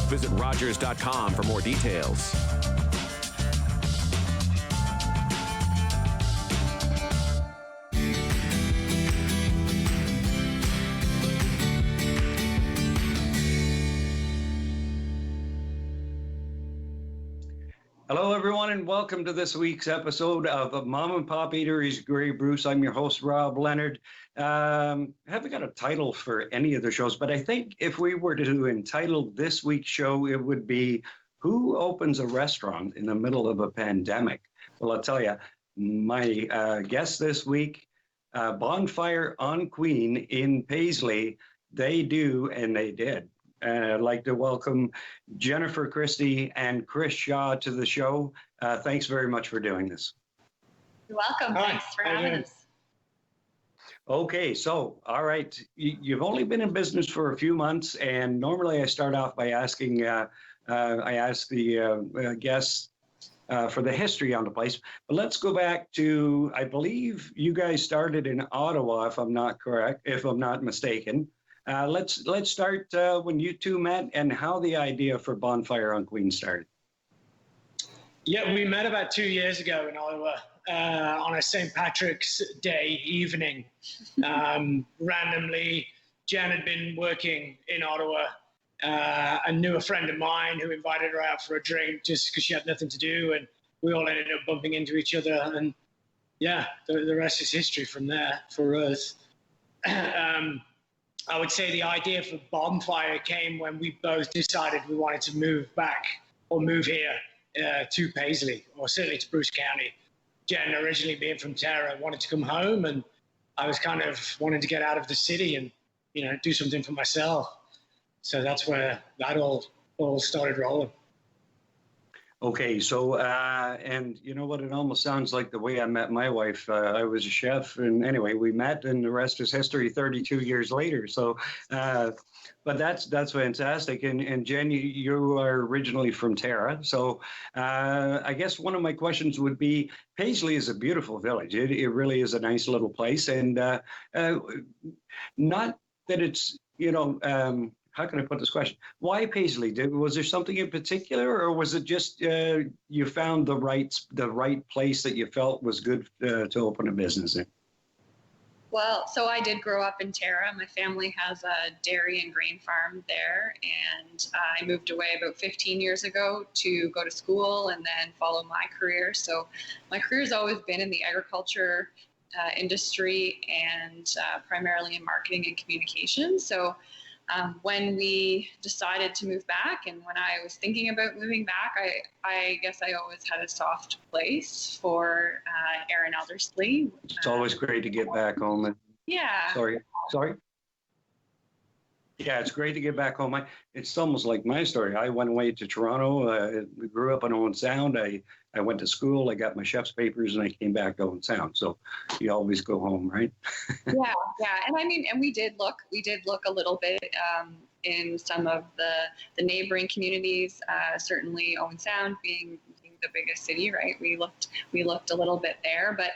Visit Rogers.com for more details. Hello, everyone, and welcome to this week's episode of Mom and Pop Eateries Grey Bruce. I'm your host, Rob Leonard. I haven't got a title for any of the shows, but I think if we were to entitle this week's show, it would be Who Opens a Restaurant in the Middle of a Pandemic? Well, I'll tell you, my guest this week, Bonfire on Queen in Paisley, they do and they did. I'd like to welcome Jennifer Christie and Chris Shaw to the show. Thanks very much for doing this. You're welcome. Thanks for having us. Okay, so, all right. You've only been in business for a few months, and normally I start off by asking, I ask the guests for the history on the place. But let's go back to, I believe you guys started in Ottawa, if I'm not mistaken. Let's start when you two met and how the idea for Bonfire on Queen started. Yeah, we met about 2 years ago in Ottawa on a St. Patrick's Day evening. Randomly, Jen had been working in Ottawa and knew a friend of mine who invited her out for a drink just because she had nothing to do, and we all ended up bumping into each other. And yeah, the rest is history from there for us. I would say the idea for Bonfire came when we both decided we wanted to move back or move here to Paisley, or certainly to Bruce County. Jen, originally being from Tara, wanted to come home, and I was kind of wanting to get out of the city and, do something for myself. So that's where that all started rolling. Okay, so, and you know what, it almost sounds like the way I met my wife. I was a chef, and anyway, we met, and the rest is history 32 years later. So, but that's fantastic. And Jen, you are originally from Tara. So I guess one of my questions would be, Paisley is a beautiful village. It really is a nice little place. And not that it's, how can I put this question? Why Paisley? Was there something in particular, or was it just you found the right place that you felt was good to open a business in? Well, so I did grow up in Tara. My family has a dairy and grain farm there, and I moved away about 15 years ago to go to school and then follow my career. So my career has always been in the agriculture industry and primarily in marketing and communications. So when we decided to move back, and when I was thinking about moving back, I guess I always had a soft place for Erin Elderslie. It's always great to get back home. Yeah. Sorry. Yeah, it's great to get back home. It's almost like my story. I went away to Toronto, grew up in Owen Sound. I went to school, I got my chef's papers, and I came back to Owen Sound. So you always go home, right? Yeah. And we did look a little bit in some of the neighboring communities, certainly Owen Sound being the biggest city, right? We looked a little bit there, but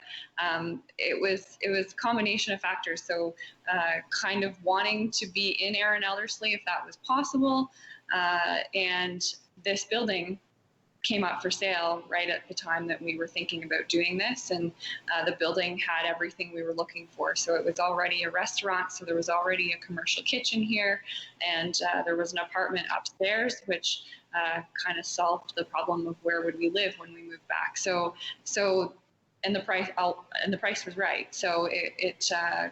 it was a combination of factors. So kind of wanting to be in Erin Elderslie if that was possible, and this building came up for sale right at the time that we were thinking about doing this, and the building had everything we were looking for. So it was already a restaurant, so there was already a commercial kitchen here, and there was an apartment upstairs, which kind of solved the problem of where would we live when we moved back. So and the price was right. So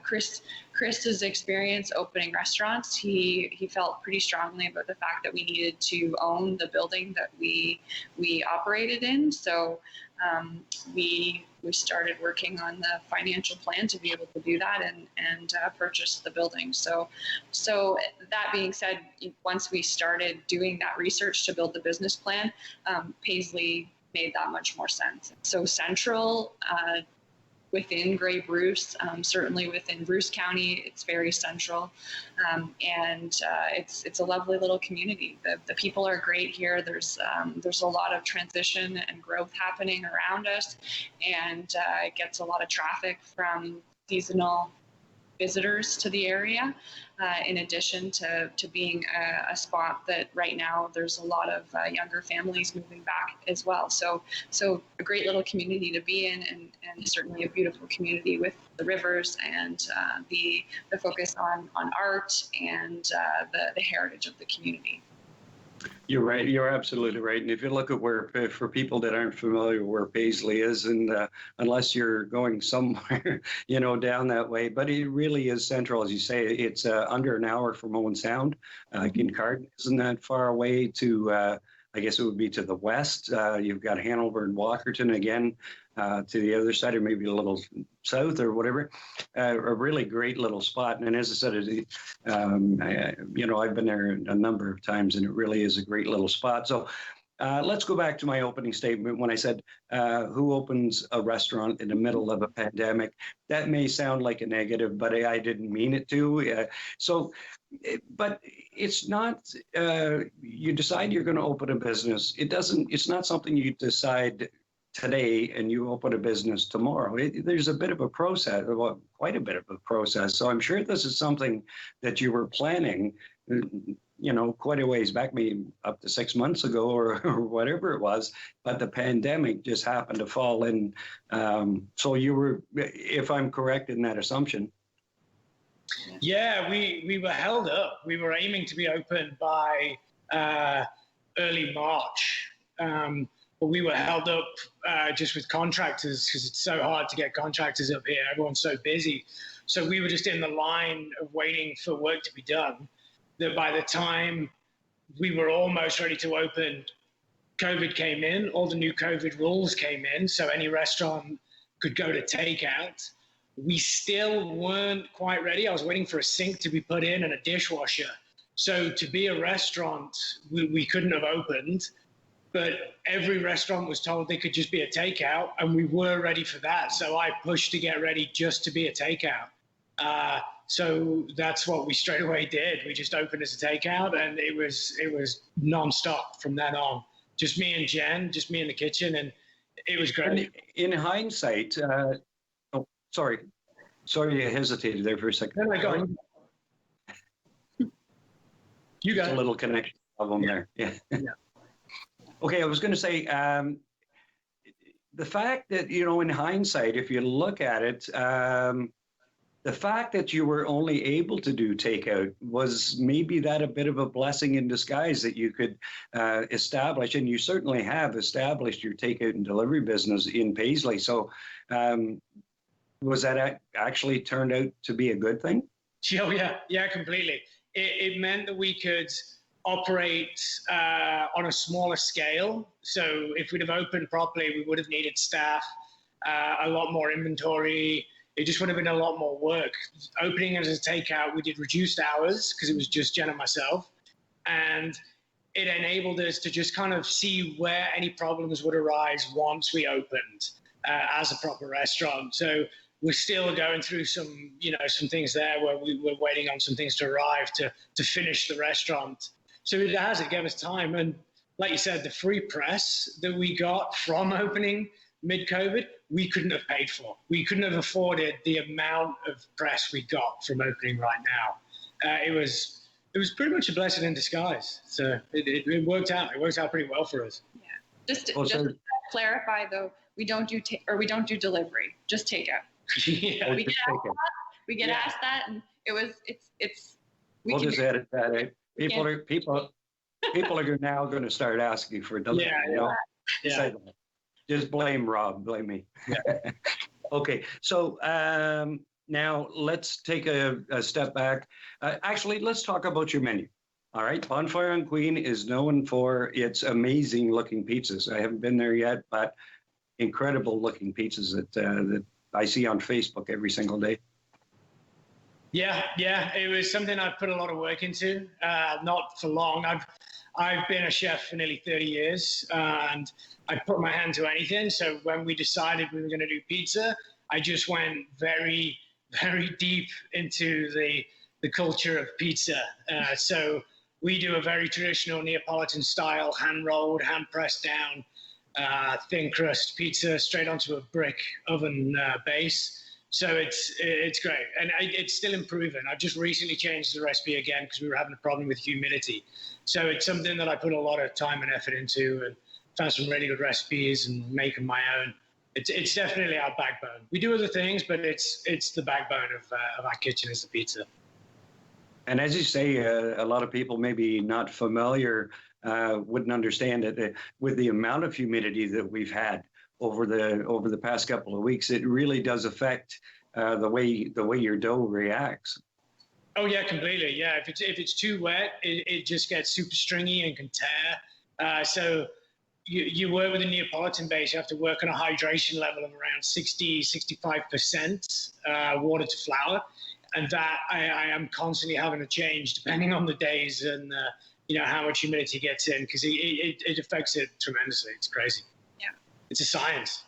Chris's experience opening restaurants, he felt pretty strongly about the fact that we needed to own the building that we operated in. So we started working on the financial plan to be able to do that and purchase the building. So that being said, once we started doing that research to build the business plan, Paisley made that much more sense. So central within Grey Bruce, certainly within Bruce County, it's very central, and it's a lovely little community. The people are great here. There's a lot of transition and growth happening around us, and it gets a lot of traffic from seasonal visitors to the area, in addition to being a spot that right now there's a lot of younger families moving back as well. So a great little community to be in, and certainly a beautiful community with the rivers and the focus on art and the heritage of the community. You're right. You're absolutely right. And if you look at where, for people that aren't familiar where Paisley is, and unless you're going somewhere, down that way, but it really is central, as you say. It's under an hour from Owen Sound. Kincardine isn't that far away to, I guess it would be to the west. You've got Hanover and Walkerton again to the other side, or maybe a little south or whatever. A really great little spot. And as I said, I've been there a number of times, and it really is a great little spot. So let's go back to my opening statement when I said, who opens a restaurant in the middle of a pandemic? That may sound like a negative, but I didn't mean it to. But it's not, you decide you're going to open a business. It's not something you decide today and you open a business tomorrow. There's a bit of a process, well, quite a bit of a process. So I'm sure this is something that you were planning, quite a ways back, maybe up to 6 months ago or whatever it was, but the pandemic just happened to fall in. So you were, if I'm correct in that assumption. Yeah, we were held up. We were aiming to be open by early March. But we were held up just with contractors because it's so hard to get contractors up here. Everyone's so busy. So we were just in the line of waiting for work to be done, that by the time we were almost ready to open, COVID came in. All the new COVID rules came in, so any restaurant could go to takeout. We still weren't quite ready. I was waiting for a sink to be put in and a dishwasher. So to be a restaurant, we couldn't have opened. But every restaurant was told they could just be a takeout, and we were ready for that. So I pushed to get ready just to be a takeout. So that's what we straight away did. We just opened as a takeout, and it was nonstop from then on. Just me and Jen, just me in the kitchen, and it was great. In hindsight, sorry you hesitated there for a second. No, go on. You got a little connection problem there. Yeah. Okay, I was going to say, the fact that, in hindsight, if you look at it, the fact that you were only able to do takeout was maybe that a bit of a blessing in disguise that you could establish, and you certainly have established your takeout and delivery business in Paisley. So was that actually turned out to be a good thing? Oh, yeah, completely. It meant that we could operate on a smaller scale. So if we'd have opened properly, we would have needed staff, a lot more inventory. It just would have been a lot more work. Opening as a takeout, we did reduced hours because it was just Jen and myself. And it enabled us to just kind of see where any problems would arise once we opened as a proper restaurant. So we're still going through some things there where we were waiting on some things to arrive to finish the restaurant. So it gave us time. And like you said, the free press that we got from opening mid-COVID, we couldn't have paid for. We couldn't have afforded the amount of press we got from opening right now. It was pretty much a blessing in disguise. So it worked out. It worked out pretty well for us. Yeah. Just to clarify though, we don't do delivery, just takeout. Yeah. We get asked that, and we'll just edit that out. People are now going to start asking for delivery. Yeah. Just blame Rob, blame me. Yeah. Okay, so now let's take a step back. Actually, let's talk about your menu. All right, Bonfire on Queen is known for its amazing looking pizzas. I haven't been there yet, but incredible looking pizzas that I see on Facebook every single day. Yeah, it was something I've put a lot of work into, not for long. I've been a chef for nearly 30 years, and I put my hand to anything. So when we decided we were going to do pizza, I just went very, very deep into the culture of pizza. So we do a very traditional Neapolitan style, hand-rolled, hand-pressed down, thin crust pizza straight onto a brick oven base. So it's great, and it's still improving. I've just recently changed the recipe again because we were having a problem with humidity. So it's something that I put a lot of time and effort into, and found some really good recipes and making my own. It's definitely our backbone. We do other things, but it's the backbone of our kitchen is the pizza. And as you say, a lot of people maybe not familiar wouldn't understand it. With the amount of humidity that we've had over the past couple of weeks, it really does affect the way your dough reacts. Oh yeah, completely. Yeah, if it's too wet, it just gets super stringy and can tear. So you work with a Neapolitan base, you have to work on a hydration level of around 65% water to flour. And that I am constantly having to change depending on the days and how much humidity gets in, because it affects it tremendously. It's crazy. Yeah, it's a science.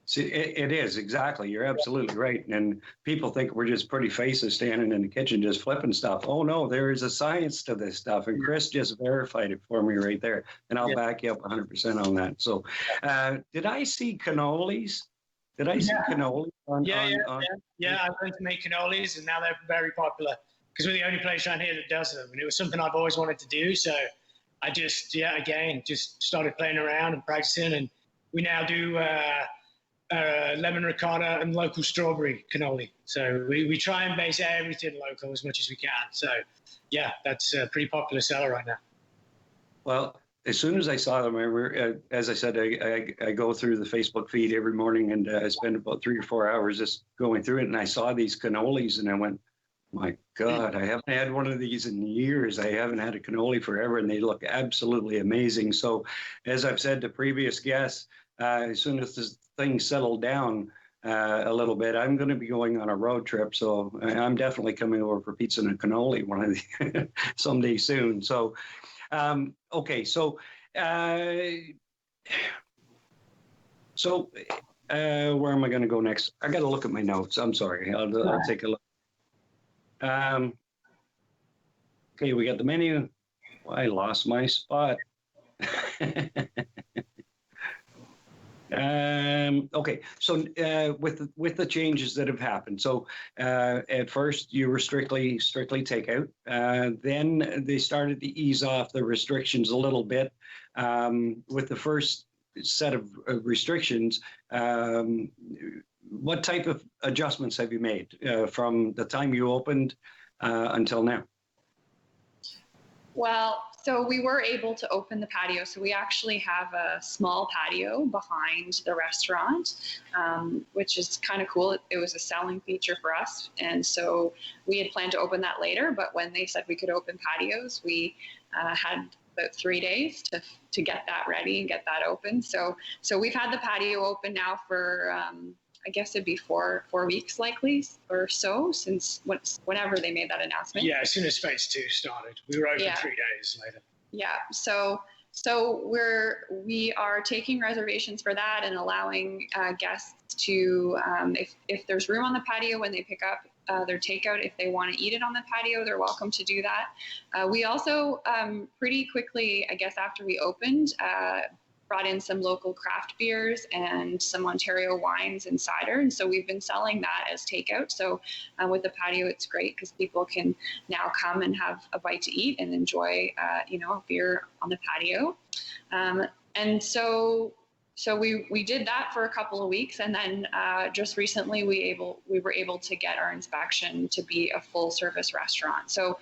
See, it is, exactly. You're absolutely right. And people think we're just pretty faces standing in the kitchen just flipping stuff. Oh no, there is a science to this stuff. And Chris just verified it for me right there. And I'll back you up 100% on that. So did I see cannolis? Did I see cannolis? Yeah, I went to make cannolis, and now they're very popular because we're the only place around here that does them. And it was something I've always wanted to do. So I just started playing around and practicing. And we now do lemon ricotta and local strawberry cannoli. So we try and base everything local as much as we can. So yeah, that's a pretty popular seller right now. Well, as soon as I saw them, as I said, I go through the Facebook feed every morning, and I spend about 3 or 4 hours just going through it. And I saw these cannolis, and I went, my God, I haven't had one of these in years. I haven't had a cannoli forever, and they look absolutely amazing. So as I've said to previous guests, as soon as this thing settled down a little bit, I'm going to be going on a road trip. So I'm definitely coming over for pizza and a cannoli one of the someday soon. So okay, so where am I going to go next? I got to look at my notes. I'm sorry. I'll take a look. Okay, we got the menu. Well, I lost my spot. Okay, so with the changes that have happened, so at first you were strictly takeout. Then they started to ease off the restrictions a little bit. With the first set of restrictions, what type of adjustments have you made from the time you opened until now? Well, so we were able to open the patio. So we actually have a small patio behind the restaurant, which is kind of cool. It was a selling feature for us. And so we had planned to open that later, but when they said we could open patios, we had about 3 days to get that ready and get that open. So we've had the patio open now for, I guess it'd be four weeks likely or so since whenever they made that announcement. Yeah, as soon as phase 2 started, we were open 3 days later. Yeah, so we are taking reservations for that and allowing guests to, if there's room on the patio when they pick up their takeout, if they want to eat it on the patio, they're welcome to do that. We also pretty quickly, I guess after we opened, brought in some local craft beers and some Ontario wines and cider. And so we've been selling that as takeout. So with the patio, it's great because people can now come and have a bite to eat and enjoy, a beer on the patio. And so we did that for a couple of weeks. And then just recently we were able to get our inspection to be a full service restaurant. So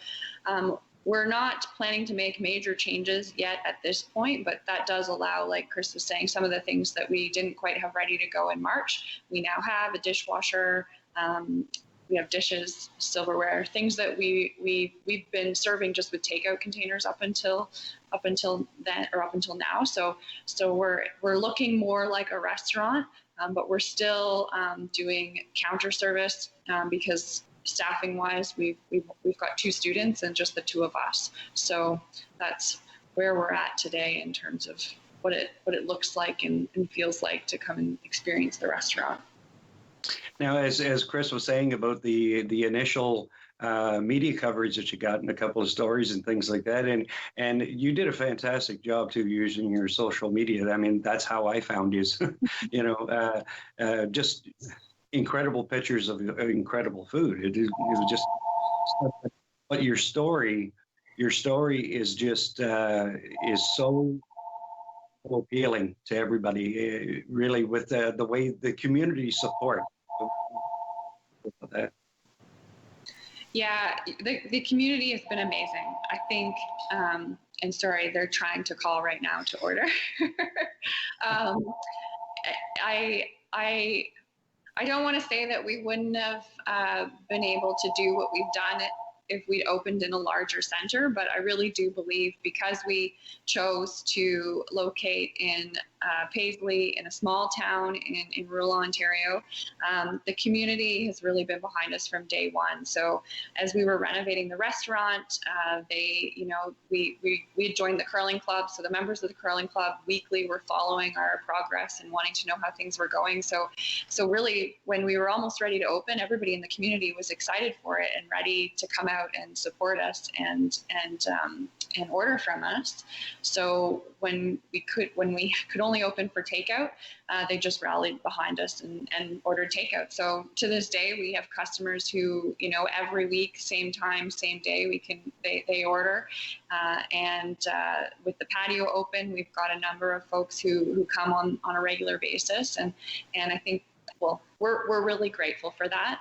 we're not planning to make major changes yet at this point, but that does allow, like Chris was saying, some of the things that we didn't quite have ready to go in March. We now have a dishwasher, we have dishes, silverware, things that we've been serving just with takeout containers up until then or up until now. So we're looking more like a restaurant, but we're still doing counter service because staffing wise, we've got 2 students and just the 2 of us. So that's where we're at today in terms of what it looks like and feels like to come and experience the restaurant. Now, as Chris was saying about the initial media coverage that you got in a couple of stories and things like that, and you did a fantastic job too using your social media. I mean, that's how I found you. Just incredible pictures of incredible food. It was just, but your story is just is so appealing to everybody. Really, with the way the community support. Yeah, the community has been amazing. I think, and sorry, they're trying to call right now to order. I don't want to say that we wouldn't have been able to do what we've done if we'd opened in a larger center, but I really do believe because we chose to locate in Paisley, in a small town in rural Ontario, the community has really been behind us from day one. So as we were renovating the restaurant, we had joined the curling club. So the members of the curling club weekly were following our progress and wanting to know how things were going. So really, when we were almost ready to open, everybody in the community was excited for it and ready to come out and support us and order from us. So when we could only open for takeout, they just rallied behind us and ordered takeout. So to this day, we have customers who, every week, same time, same day, they order. And with the patio open, we've got a number of folks who come on a regular basis. And I think, well, we're really grateful for that.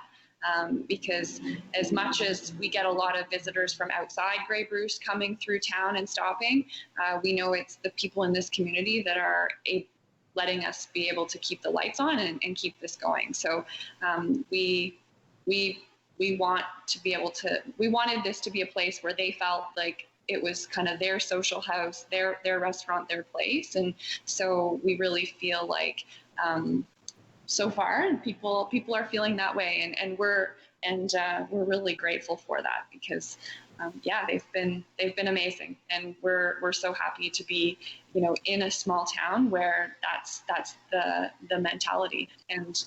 Because as much as we get a lot of visitors from outside Grey Bruce coming through town and stopping, we know it's the people in this community that are letting us be able to keep the lights on and keep this going. So we want to be able to, we wanted this to be a place where they felt like it was kind of their social house, their restaurant, their place. And so we really feel like so far people are feeling that way, and we're really grateful for that because they've been amazing, and we're so happy to be in a small town where that's the mentality, and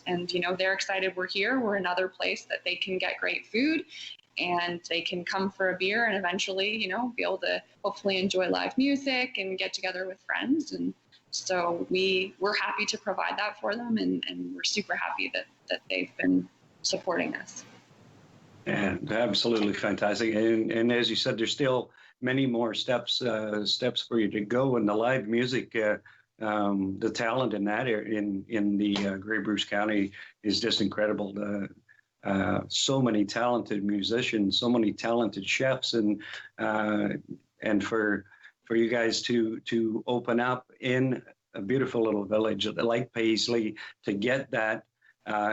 they're excited we're here. We're another place that they can get great food and they can come for a beer and eventually be able to hopefully enjoy live music and get together with friends. And so we're happy to provide that for them, and we're super happy that they've been supporting us. Yeah, absolutely fantastic. And as you said, there's still many more steps for you to go. And the live music, the talent in that in the Grey Bruce County is just incredible. So many talented musicians, so many talented chefs, and for you guys to open up in a beautiful little village like Paisley, to get that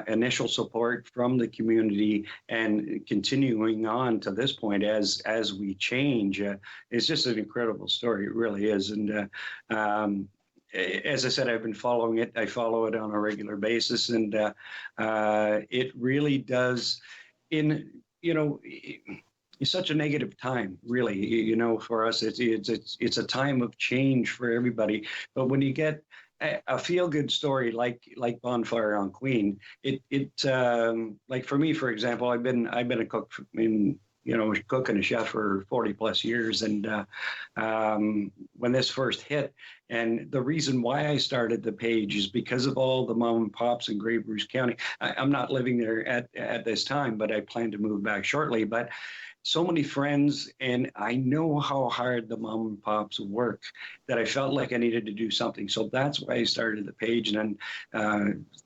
initial support from the community and continuing on to this point as we change, it's just an incredible story. It really is. And as I said, I've been following it. I follow it on a regular basis, and it really does. It's such a negative time, really. For us, it's a time of change for everybody. But when you get a feel-good story like Bonfire on Queen, it like for me, for example, I've been a cook cook and a chef for 40 plus years, and when this first hit, and the reason why I started the page is because of all the mom and pops in Grey Bruce County. I'm not living there at this time, but I plan to move back shortly. But so many friends, and I know how hard the mom and pops work, that I felt like I needed to do something. So that's why I started the page. And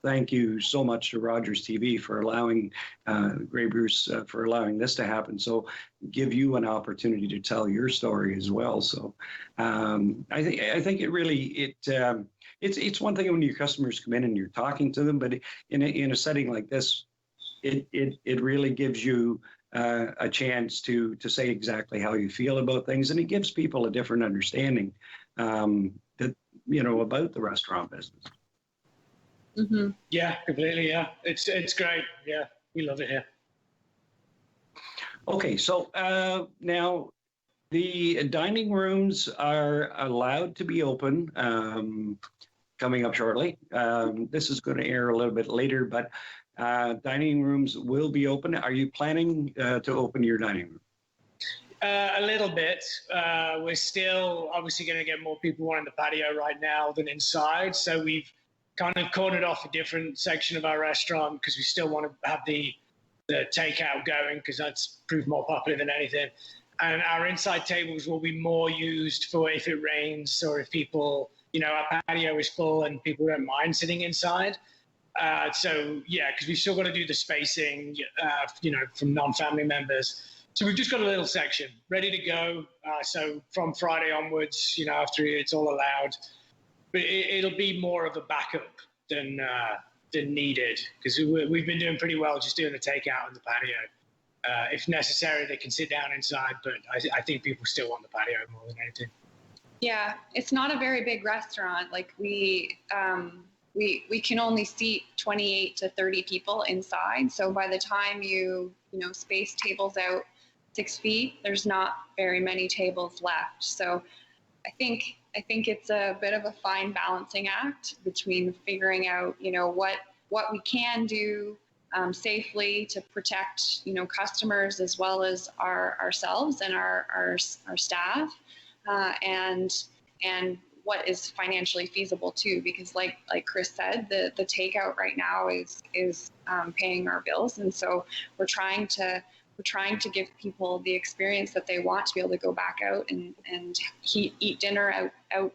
thank you so much to Rogers TV for allowing Grey Bruce for allowing this to happen. So give you an opportunity to tell your story as well. So I think it really it's one thing when your customers come in and you're talking to them, but in a setting like this, it really gives you a chance to say exactly how you feel about things, and it gives people a different understanding about the restaurant business. Mm-hmm. Yeah, completely. Yeah, it's great. Yeah, we love it here. Okay, so now the dining rooms are allowed to be open coming up shortly. This is going to air a little bit later, but dining rooms will be open. Are you planning to open your dining room? A little bit. We're still obviously going to get more people on the patio right now than inside. So we've kind of cornered off a different section of our restaurant because we still want to have the takeout going because that's proved more popular than anything. And our inside tables will be more used for if it rains or if people, our patio is full and people don't mind sitting inside. So, yeah, because we've still got to do the spacing, from non-family members. So we've just got a little section ready to go. So from Friday onwards, after it's all allowed, but it'll be more of a backup than needed because we've been doing pretty well just doing the takeout and the patio. If necessary, they can sit down inside, but I think people still want the patio more than anything. Yeah, it's not a very big restaurant. Like we can only seat 28 to 30 people inside. So by the time you space tables out 6 feet, there's not very many tables left. So I think it's a bit of a fine balancing act between figuring out, what we can do safely to protect, customers as well as ourselves and our staff, and what is financially feasible too, because like Chris said, the takeout right now is paying our bills, and so we're trying to give people the experience that they want to be able to go back out and eat dinner out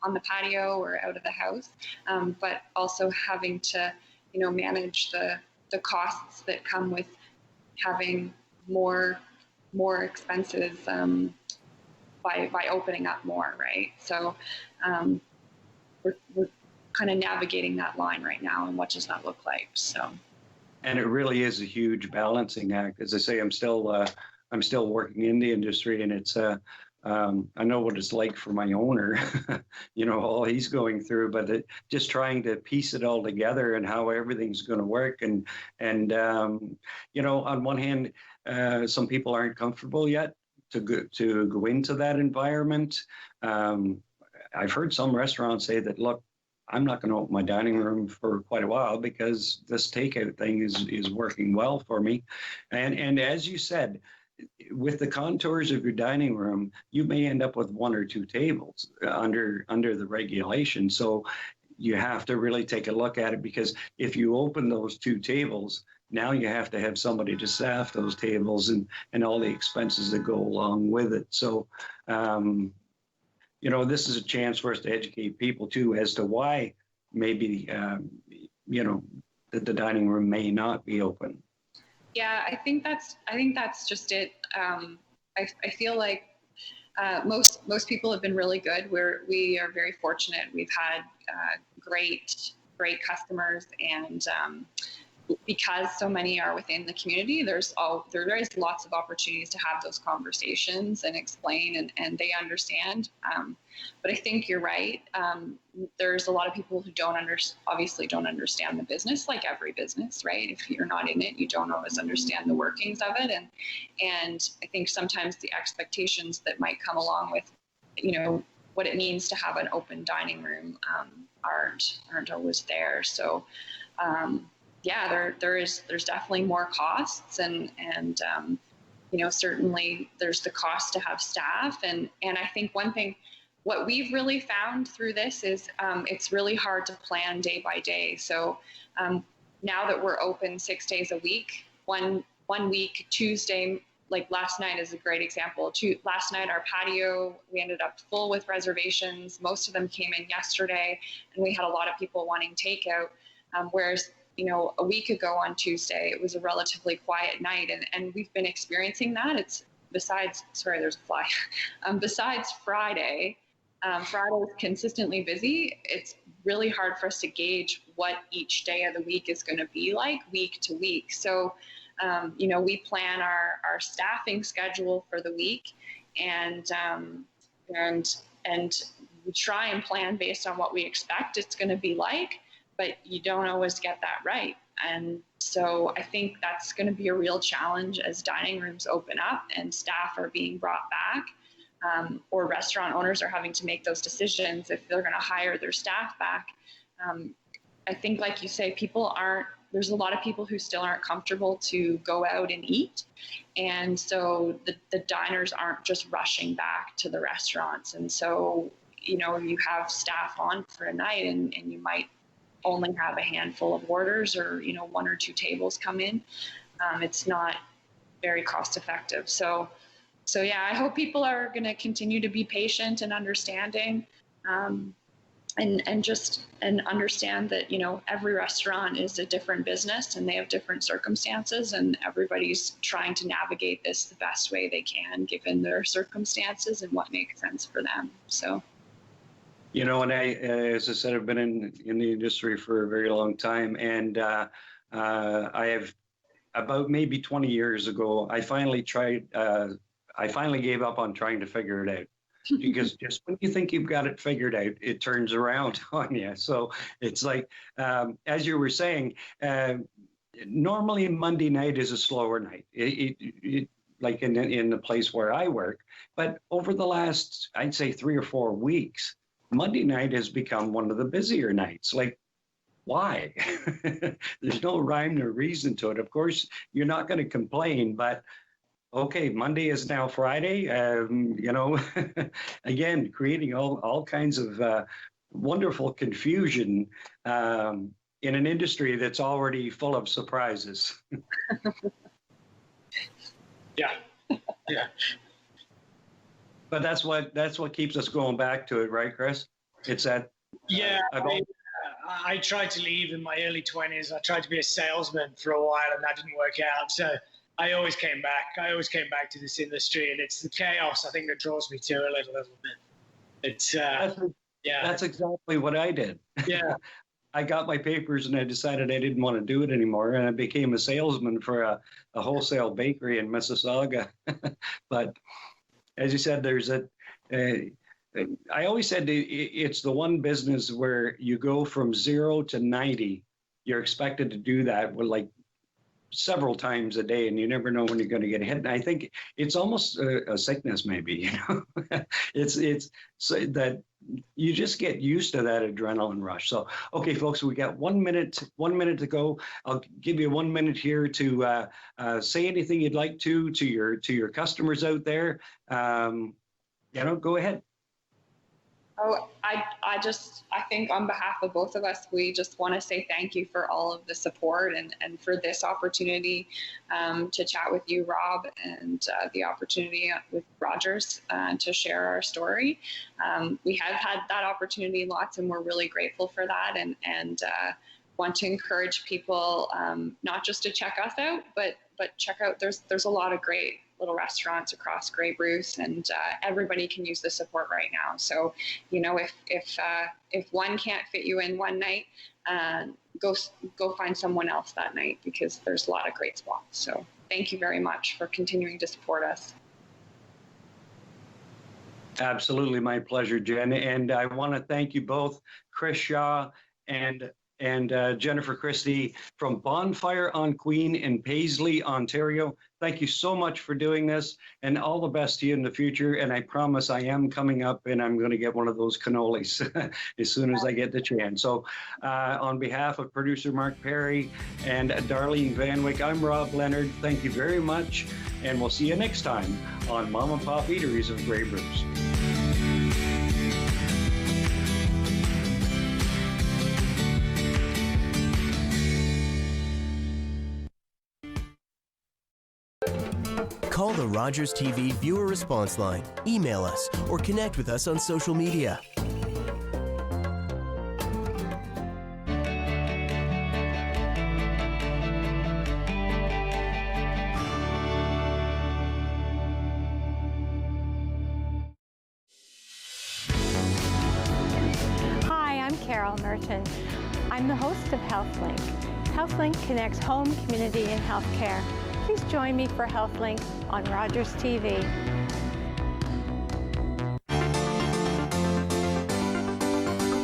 on the patio or out of the house, but also having to manage the costs that come with having more expenses by opening up more, right? So we're kind of navigating that line right now, and what does that look like? So. And it really is a huge balancing act. As I say, I'm still working in the industry, and it's I know what it's like for my owner, all he's going through, but just trying to piece it all together and how everything's going to work. And on one hand, some people aren't comfortable yet to go into that environment. I've heard some restaurants say that, look, I'm not going to open my dining room for quite a while because this takeout thing is working well for me. And as you said, with the contours of your dining room, you may end up with 1 or 2 tables under the regulation. So you have to really take a look at it, because if you open those 2 tables, now you have to have somebody to staff those tables and all the expenses that go along with it. So, this is a chance for us to educate people too as to why maybe, that the dining room may not be open. Yeah, I think that's just it. I feel like most people have been really good. We are very fortunate. We've had great customers, and because so many are within the community, there is lots of opportunities to have those conversations and explain, and they understand. But I think you're right. There's a lot of people who obviously don't understand the business, like every business, right? If you're not in it, you don't always understand the workings of it. And I think sometimes the expectations that might come along with, what it means to have an open dining room aren't always there. So, there's definitely more costs, and certainly there's the cost to have staff. And I think one thing, what we've really found through this is it's really hard to plan day by day. So now that we're open 6 days a week, one week, Tuesday, like last night is a great example. Last night, our patio, we ended up full with reservations. Most of them came in yesterday, and we had a lot of people wanting takeout. Whereas, a week ago on Tuesday, it was a relatively quiet night, and we've been experiencing that. It's besides there's a fly. Besides Friday, Friday is consistently busy. It's really hard for us to gauge what each day of the week is going to be like week to week. So, we plan our staffing schedule for the week, and we try and plan based on what we expect it's going to be like, but you don't always get that right. And so I think that's going to be a real challenge as dining rooms open up and staff are being brought back, or restaurant owners are having to make those decisions if they're going to hire their staff back. I think, like you say, there's a lot of people who still aren't comfortable to go out and eat. And so the diners aren't just rushing back to the restaurants. And so, you have staff on for a night, and you might only have a handful of orders or, you know, 1 or 2 tables come in. It's not very cost effective. So yeah, I hope people are going to continue to be patient and understanding, and understand that, you know, every restaurant is a different business and they have different circumstances, and everybody's trying to navigate this the best way they can given their circumstances and what makes sense for them. So, you know, and I, as I said, I've been in the industry for a very long time, and I have, about maybe 20 years ago, I finally gave up on trying to figure it out. Because just when you think you've got it figured out, it turns around on you. So it's like, as you were saying, normally Monday night is a slower night, like in the place where I work. But over the last, I'd say 3 or 4 weeks, Monday night has become one of the busier nights. Like, why? There's no rhyme or reason to it. Of course, you're not going to complain, but okay, Monday is now Friday. You know, again, creating all kinds of wonderful confusion in an industry that's already full of surprises. Yeah. But that's what keeps us going back to it, right, Chris? It's that. Yeah. I tried to leave in my early 20s. I tried to be a salesman for a while, and that didn't work out. So I always came back. I always came back to this industry, and it's the chaos, I think, that draws me to it a little bit. It's that's exactly what I did. Yeah. I got my papers and I decided I didn't want to do it anymore, and I became a salesman for a wholesale bakery in Mississauga. But as you said, there's I always said it's the one business where you go from 0 to 90. You're expected to do that with like several times a day, and you never know when you're going to get hit. And I think it's almost a sickness, maybe, you know. it's so that you just get used to that adrenaline rush. So, okay, folks, we got 1 minute to go. I'll give you 1 minute here to say anything you'd like to your customers out there. You know, go ahead. Oh, I think on behalf of both of us, we just want to say thank you for all of the support and for this opportunity to chat with you, Rob, and the opportunity with Rogers to share our story. We have had that opportunity lots, and we're really grateful for that, and want to encourage people not just to check us out, but check out, there's a lot of great little restaurants across Grey Bruce, and everybody can use the support right now. So, you know, if one can't fit you in one night, go find someone else that night, because there's a lot of great spots. So thank you very much for continuing to support us. Absolutely, my pleasure, Jen. And I want to thank you both, Chris Shaw and Jennifer Christie from Bonfire on Queen in Paisley, Ontario. Thank you so much for doing this, and all the best to you in the future. And I promise I am coming up, and I'm going to get one of those cannolis as soon as I get the chance. So on behalf of producer Mark Perry and Darlene Van Wyck, I'm Rob Leonard. Thank you very much, and we'll see you next time on Mom and Pop Eateries of Grey Bruce. Call the Rogers TV viewer response line, email us, or connect with us on social media. Hi, I'm Carol Merton. I'm the host of HealthLink. HealthLink connects home, community, and healthcare. Please join me for HealthLink on Rogers TV.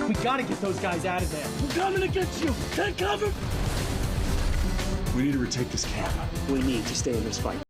We gotta get those guys out of there. We're coming to get you. Take cover. We need to retake this camp. We need to stay in this fight.